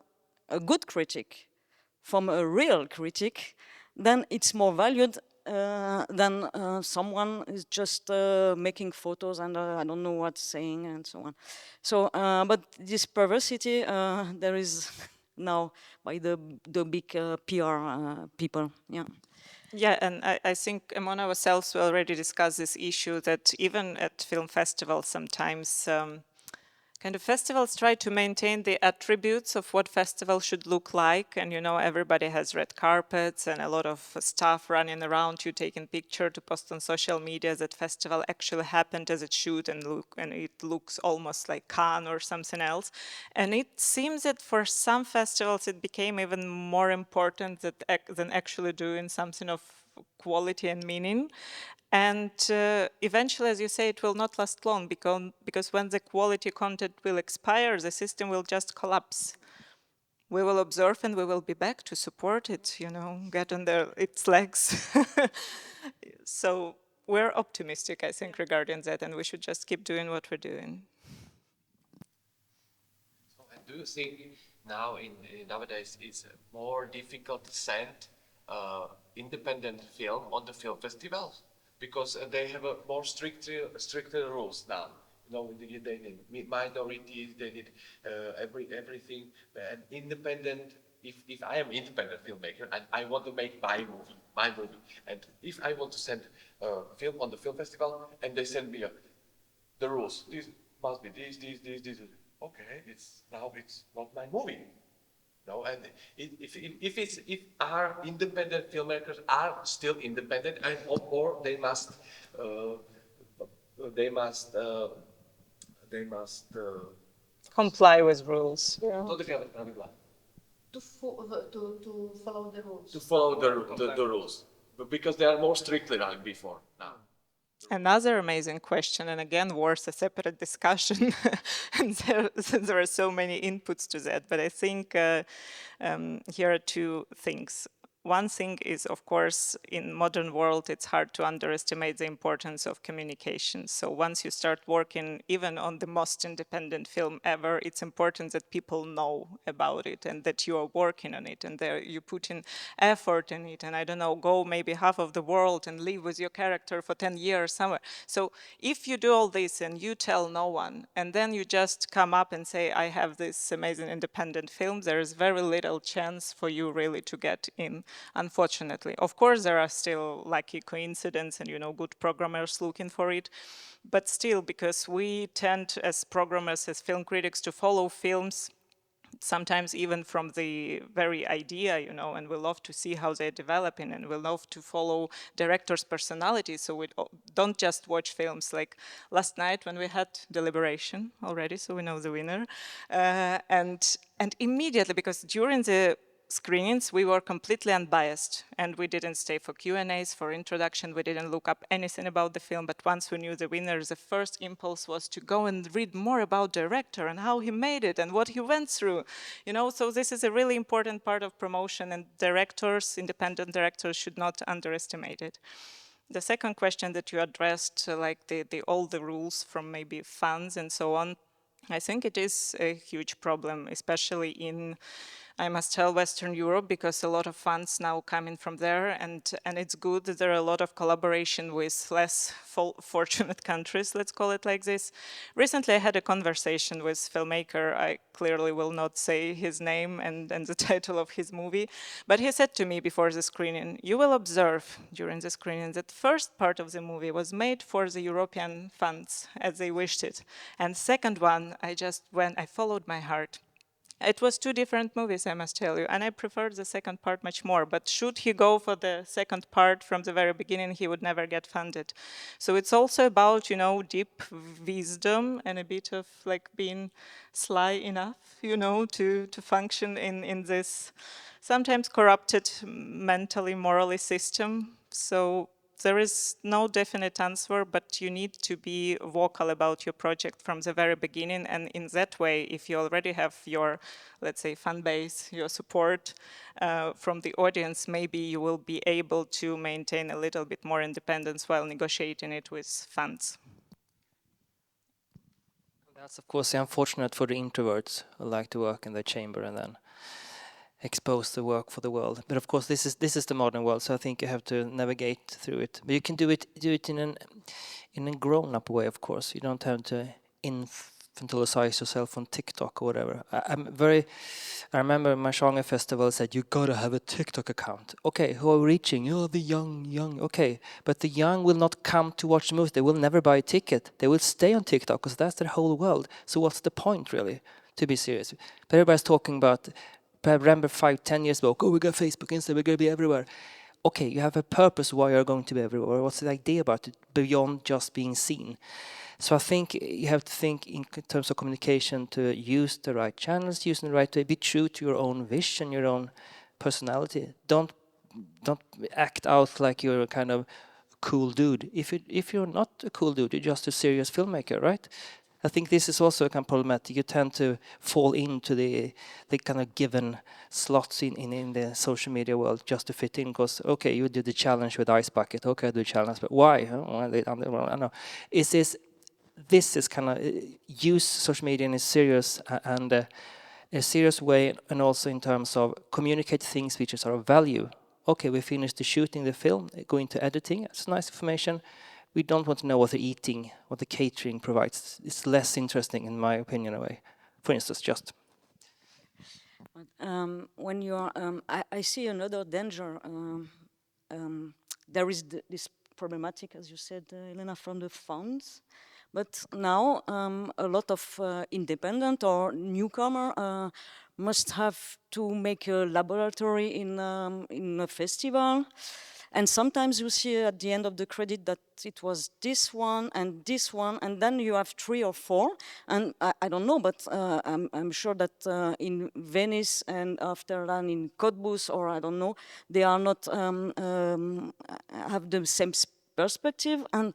Speaker 5: a good critic from a real critic, then it's more valued than someone is just making photos and I don't know what's saying and so on. So, but this perversity there is now by the big PR people, yeah.
Speaker 1: Yeah, and I think among ourselves we already discussed this issue that even at film festivals sometimes kind of festivals try to maintain the attributes of what festival should look like, and you know, everybody has red carpets and a lot of stuff running around, you taking picture to post on social media that festival actually happened as it should, and it looks almost like Cannes or something else. And it seems that for some festivals it became even more important than actually doing something of quality and meaning. And eventually, as you say, it will not last long, because when the quality content will expire, the system will just collapse. We will observe and we will be back to support it, you know, get on its legs. So we're optimistic, I think, regarding that, and we should just keep doing what we're doing.
Speaker 2: So, do you think now nowadays it's more difficult to send independent film on the film festivals? Because they have a more stricter rules now. You know, they need minorities, they need everything. And independent, if I am independent filmmaker and I want to make my movie, and if I want to send a film on the film festival, and they send me the rules, this must be this. Okay, it's not my movie. No, and if our independent filmmakers are still independent, and or they must
Speaker 1: Comply with rules. Yeah.
Speaker 7: To follow the rules.
Speaker 2: To follow the rules, but because they are more strictly than before now.
Speaker 1: Another amazing question, and again, worth a separate discussion, and there are so many inputs to that, but I think here are two things. One thing is, of course, in modern world, it's hard to underestimate the importance of communication. So once you start working even on the most independent film ever, it's important that people know about it and that you are working on it and there you put in effort in it. And I don't know, go maybe half of the world and live with your character for 10 years somewhere. So if you do all this and you tell no one, and then you just come up and say, I have this amazing independent film, there is very little chance for you really to get in. Unfortunately. Of course, there are still lucky coincidences and, you know, good programmers looking for it. But still, because we tend as programmers, as film critics, to follow films sometimes even from the very idea, you know, and we love to see how they're developing and we love to follow directors' personalities. So we don't just watch films like last night when we had Deliberation already, so we know the winner. And immediately, because during the screenings, we were completely unbiased and we didn't stay for Q&As, for introduction, we didn't look up anything about the film, but once we knew the winner, the first impulse was to go and read more about the director and how he made it and what he went through, you know, so this is a really important part of promotion and directors, independent directors should not underestimate it. The second question that you addressed, like all the rules from maybe funds and so on, I think it is a huge problem, especially in, I must tell, Western Europe, because a lot of funds now come in from there, and it's good that there are a lot of collaboration with less fortunate countries, let's call it like this. Recently, I had a conversation with a filmmaker. I clearly will not say his name and the title of his movie, but he said to me before the screening, you will observe during the screening that the first part of the movie was made for the European funds as they wished it. And second one, I followed my heart. It was two different movies, I must tell you, and I preferred the second part much more. But should he go for the second part from the very beginning, he would never get funded. So it's also about, you know, deep wisdom and a bit of like being sly enough, you know, to function in this sometimes corrupted mentally, morally system. So there is no definite answer, but you need to be vocal about your project from the very beginning. And in that way, if you already have your, let's say, fan base, your support from the audience, maybe you will be able to maintain a little bit more independence while negotiating it with funds.
Speaker 3: That's of course unfortunate for the introverts who like to work in their chamber and then expose the work for the world. But of course, this is the modern world, so I think you have to navigate through it. But you can do it in a grown-up way, of course. You don't have to infantilize yourself on TikTok or whatever. I remember my Shanghai festival said you gotta have a TikTok account. Okay, who are we reaching? Oh, the young. Okay, but the young will not come to watch the movies. They will never buy a ticket. They will stay on TikTok because that's their whole world. So what's the point, really? To be serious, but everybody's talking about. I remember 5-10 years ago, we got Facebook, Instagram, we're going to be everywhere. Okay, you have a purpose why you're going to be everywhere. What's the idea about it beyond just being seen? So I think you have to think in terms of communication to use the right channels, use the right way, be true to your own vision, your own personality. Don't act out like you're a kind of cool dude. If you're not a cool dude, you're just a serious filmmaker, right? I think this is also kind of problematic. You tend to fall into the kind of given slots in the social media world just to fit in. Because okay, you do the challenge with Ice Bucket. Okay, I do challenge, but why? I don't know. This is kind of use social media in a serious a serious way, and also in terms of communicate things which are of value. Okay, we finished the shooting the film, go into editing. It's nice information. We don't want to know what they're eating, what the catering provides. It's less interesting, in my opinion, in a way. For instance, just.
Speaker 5: When you are, I see another danger. There is this problematic, as you said, Elena, from the funds. But now a lot of independent or newcomer must have to make a laboratory in a festival. And sometimes you see at the end of the credit that it was this one, and then you have 3 or 4. And I don't know, but I'm sure that in Venice and after that in Cottbus, or I don't know, they are not have the same perspective. And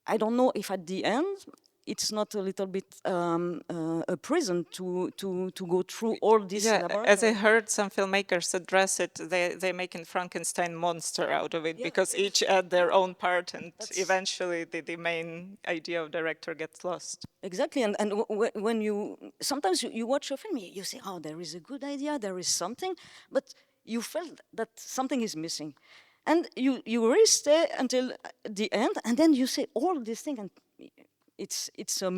Speaker 5: I don't know if at the end it's not a little bit a prison to go through all this.
Speaker 1: Yeah, as I heard some filmmakers address it, they're making Frankenstein monster out of it because each add their own part, and eventually the main idea of director gets lost.
Speaker 5: Exactly, and when you sometimes you watch a film, you say, oh, there is a good idea, there is something, but you felt that something is missing, and you really stay until the end, and then you say all these things, and it's a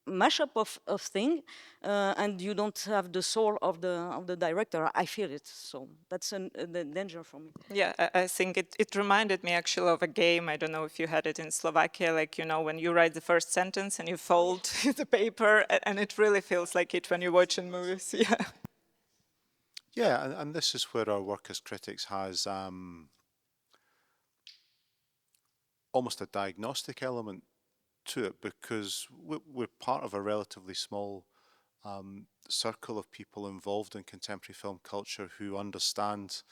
Speaker 5: mashup of things, and you don't have the soul of the director. I feel it, so that's the danger for me.
Speaker 1: Yeah, I think it reminded me actually of a game. I don't know if you had it in Slovakia, like, you know, when you write the first sentence and you fold the paper, and it really feels like it when you watch in movies. Yeah.
Speaker 4: Yeah, and this is where our work as critics has almost a diagnostic element to it, because we're part of a relatively small circle of people involved in contemporary film culture who understand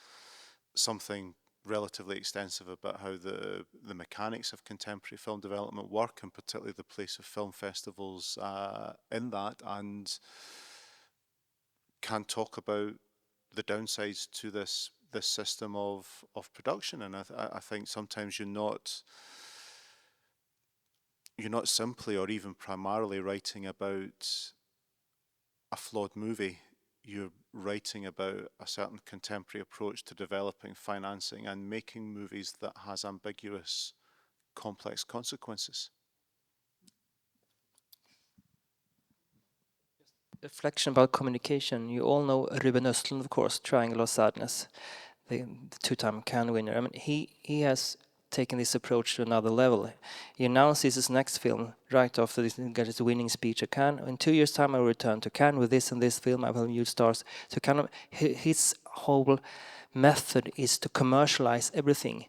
Speaker 4: something relatively extensive about how the mechanics of contemporary film development work, and particularly the place of film festivals in that, and can talk about the downsides to this system of production. And I think sometimes you're not simply or even primarily writing about a flawed movie. You're writing about a certain contemporary approach to developing, financing, and making movies that has ambiguous, complex consequences.
Speaker 3: Reflection about communication. You all know Ruben Östlund, of course, Triangle of Sadness, the two-time Cannes winner. I mean, he has taken this approach to another level. He announces his next film right after he got his winning speech at Cannes. In 2 years' time, I will return to Cannes with this and this film. I will use stars. So kind of his whole method is to commercialize everything.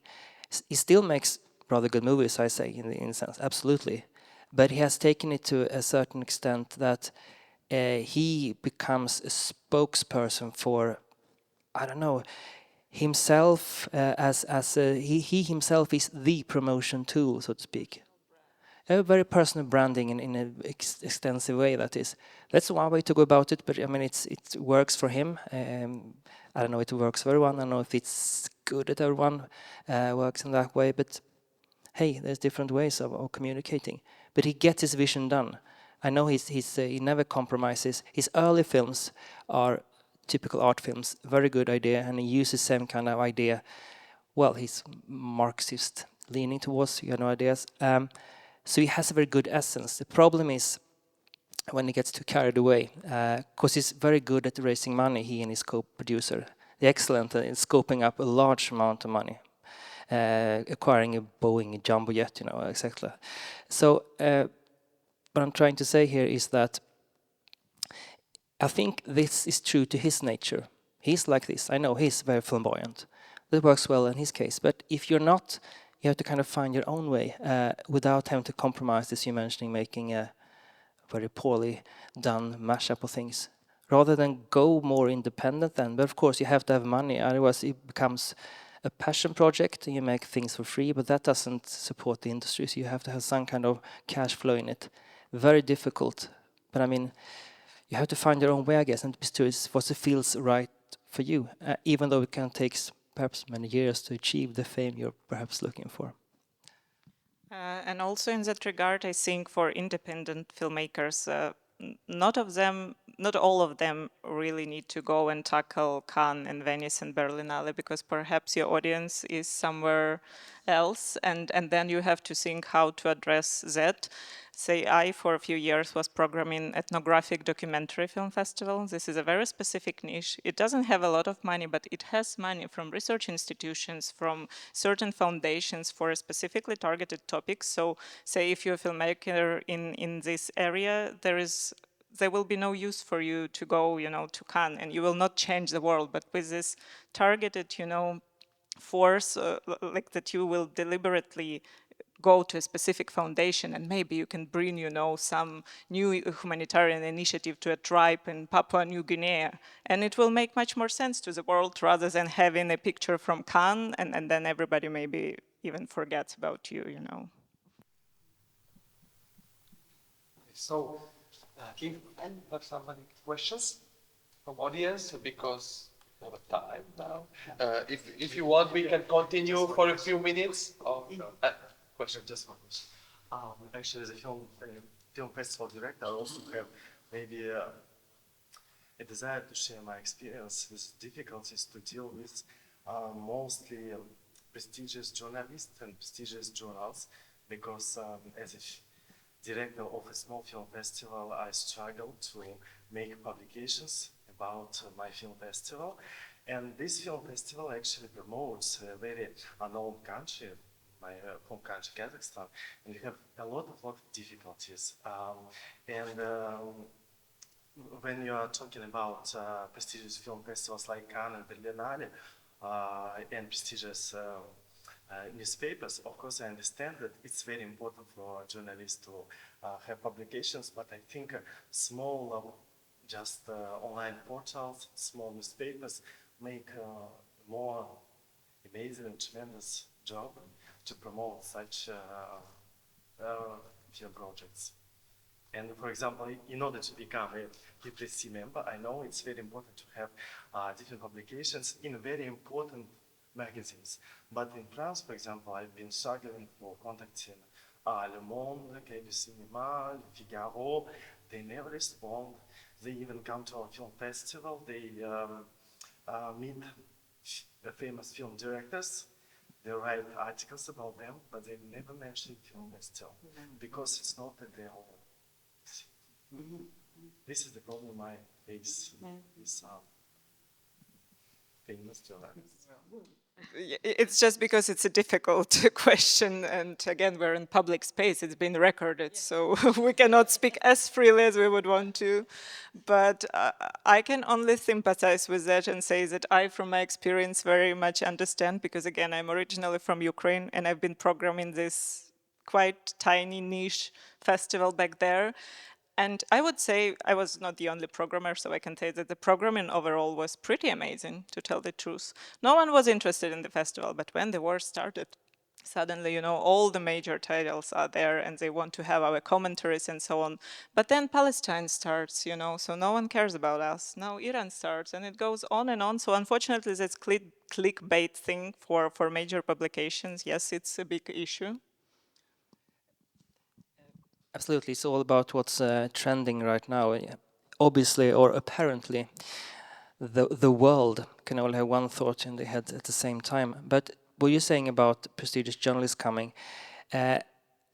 Speaker 3: He still makes rather good movies, I say, in a sense, absolutely. But he has taken it to a certain extent that he becomes a spokesperson for, I don't know, himself he himself is the promotion tool, so to speak. A very personal branding in an extensive way. That's one way to go about it. But I mean, it works for him. I don't know if it works for everyone. I don't know if it's good at everyone. Works in that way. But hey, there's different ways of communicating. But he gets his vision done. I know he never compromises. His early films are typical art films, very good idea, and he uses the same kind of idea. Well, he's Marxist leaning towards, ideas. So he has a very good essence. The problem is when he gets too carried away, because he's very good at raising money, he and his co-producer. They're excellent in scoping up a large amount of money, acquiring a Boeing jumbo jet, etc. So what I'm trying to say here is that I think this is true to his nature. He's like this. I know he's very flamboyant. That works well in his case. But if you're not, you have to kind of find your own way without having to compromise, as you mentioning, making a very poorly done mashup of things. Rather than go more independent then. But of course, you have to have money. Otherwise, it becomes a passion project and you make things for free. But that doesn't support the industry. So you have to have some kind of cash flow in it. Very difficult. But I mean, you have to find your own way, I guess, and it's what feels right for you, even though it can take perhaps many years to achieve the fame you're perhaps looking for.
Speaker 1: And also in that regard, I think for independent filmmakers, not all of them really need to go and tackle Cannes and Venice and Berlinale, because perhaps your audience is somewhere else, and then you have to think how to address that. Say, I, for a few years, was programming ethnographic documentary film festival. This is a very specific niche. It doesn't have a lot of money, but it has money from research institutions, from certain foundations for specifically targeted topics. So, say, if you're a filmmaker in this area, there will be no use for you to go, to Cannes, and you will not change the world. But with this targeted, force, like that you will deliberately go to a specific foundation, and maybe you can bring, some new humanitarian initiative to a tribe in Papua New Guinea, and it will make much more sense to the world rather than having a picture from Cannes, and then everybody maybe even forgets about you,
Speaker 2: So, if I have some questions from audience, because we have time now. If you want, we can continue for a few minutes. Question, just one question.
Speaker 8: Actually, as a film festival director, I also have maybe a desire to share my experience with difficulties to deal with mostly prestigious journalists and prestigious journals, because as a director of a small film festival, I struggle to make publications about my film festival. And this film festival actually promotes a very unknown country, my home country, Kazakhstan, and we have a lot of difficulties. When you are talking about prestigious film festivals like Cannes and Berlinale and prestigious newspapers, of course, I understand that it's very important for journalists to have publications, but I think small, just online portals, small newspapers make more amazing and tremendous job to promote such film projects. And for example, in order to become a FIPRESCI member, I know it's very important to have different publications in very important magazines. But in France, for example, I've been struggling for contacting Le Monde, Cahiers du Cinéma, Le Figaro. They never respond. They even come to our film festival. They meet famous film directors. They write articles about them, but they never mention film festival because it's not at their home. This is the problem I face with famous journalists.
Speaker 1: It's just because it's a difficult question, and again, we're in public space, it's been recorded, so we cannot speak as freely as we would want to. But I can only sympathize with that and say that I, from my experience, very much understand, because again, I'm originally from Ukraine, and I've been programming this quite tiny niche festival back there. And I would say I was not the only programmer, so I can say that the programming overall was pretty amazing, to tell the truth. No one was interested in the festival, but when the war started, suddenly, you know, all the major titles are there and they want to have our commentaries and so on. But then Palestine starts, you know, so no one cares about us. Now Iran starts, and it goes on and on. So unfortunately, this clickbait thing for major publications, yes, it's a big issue.
Speaker 3: Absolutely, it's all about what's trending right now. Obviously, or apparently, the world can only have one thought in the head at the same time. But what you're saying about prestigious journalists coming, I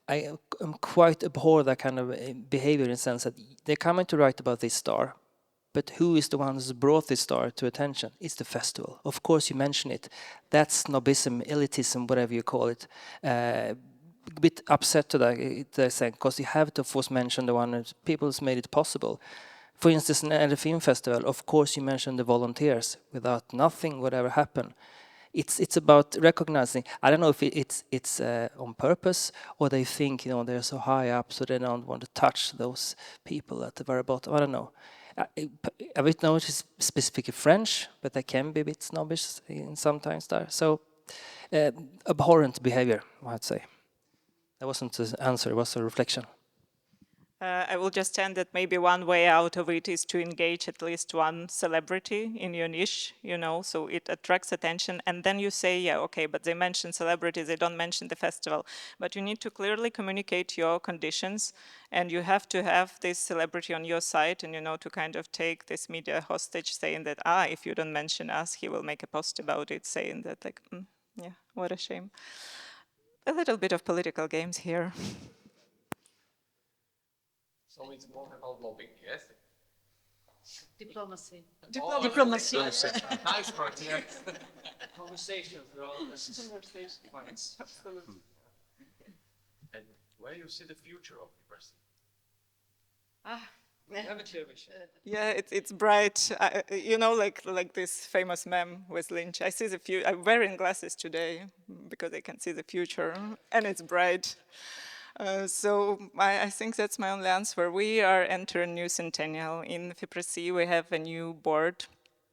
Speaker 3: am quite abhor that kind of behavior, in the sense that they're coming to write about this star, but who is the one who's brought this star to attention? It's the festival. Of course, you mention it. That's snobism, elitism, whatever you call it. A bit upset to that, they're saying, because you have to, of course, mention the one that people who's made it possible. For instance, at the film festival, of course, you mention the volunteers. Without nothing would ever happen. It's about recognizing. I don't know if it's on purpose, or they think, you know, they're so high up, so they don't want to touch those people at the very bottom. I don't know. I don't know if it's specifically French, but they can be a bit snobbish in sometimes there. So abhorrent behavior, I'd say. That wasn't an answer, it was a reflection.
Speaker 1: I will just end that maybe one way out of it is to engage at least one celebrity in your niche, you know, so it attracts attention. And then you say, yeah, okay, but they mention celebrities, they don't mention the festival. But you need to clearly communicate your conditions, and you have to have this celebrity on your side, and, you know, to kind of take this media hostage, saying that, if you don't mention us, he will make a post about it, saying that, like, yeah, what a shame. A little bit of political games here.
Speaker 2: So it's more about lobbying, yes?
Speaker 5: Diplomacy.
Speaker 2: Diplomacy. Nice project.
Speaker 3: Conversations,
Speaker 2: And where you see the future of FIPRESCI?
Speaker 1: Yeah, it's bright. You know, like this famous meme with Lynch. I see the future. I'm wearing glasses today because I can see the future, and it's bright. So I think that's my only answer. We are entering new centennial. In FIPRESCI, we have a new board.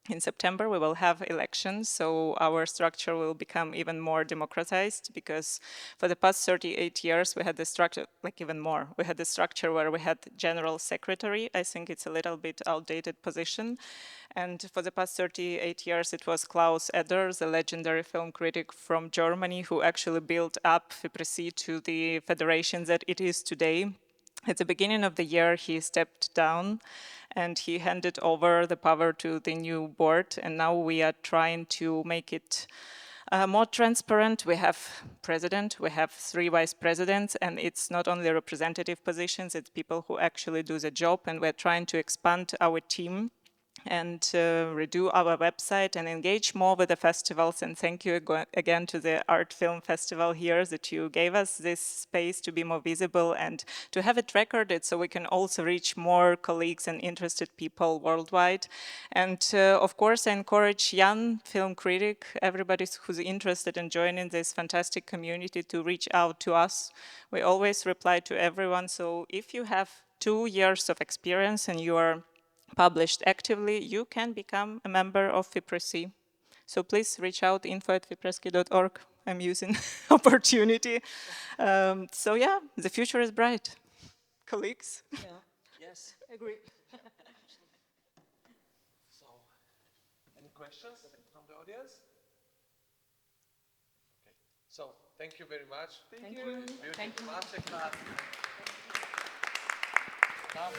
Speaker 1: in September we will have elections, so our structure will become even more democratized, because for the past 38 years we had the structure, like even more, we had the structure where we had general secretary. I think it's a little bit outdated position. And for the past 38 years it was Klaus Eder, the legendary film critic from Germany, who actually built up FIPRESCI to the federation that it is today. At the beginning of the year, he stepped down and he handed over the power to the new board. And now we are trying to make it more transparent. We have president, we have 3 vice presidents, and it's not only representative positions, it's people who actually do the job. And we're trying to expand our team and redo our website and engage more with the festivals. And thank you again to the Art Film Festival here that you gave us this space to be more visible and to have it recorded so we can also reach more colleagues and interested people worldwide. And of course, I encourage young film critic, everybody who's interested in joining this fantastic community, to reach out to us. We always reply to everyone. So if you have 2 years of experience and you are published actively, you can become a member of FIPRESCI. So please reach out, info@fipresci.org. I'm using opportunity. So yeah, the future is bright. Colleagues?
Speaker 5: Yeah.
Speaker 3: Yes.
Speaker 5: Agree.
Speaker 2: So, any questions from the audience? Okay. So, thank you very much.
Speaker 5: Thank you.
Speaker 2: Beautiful
Speaker 5: Thank you.
Speaker 2: masterclass. Now-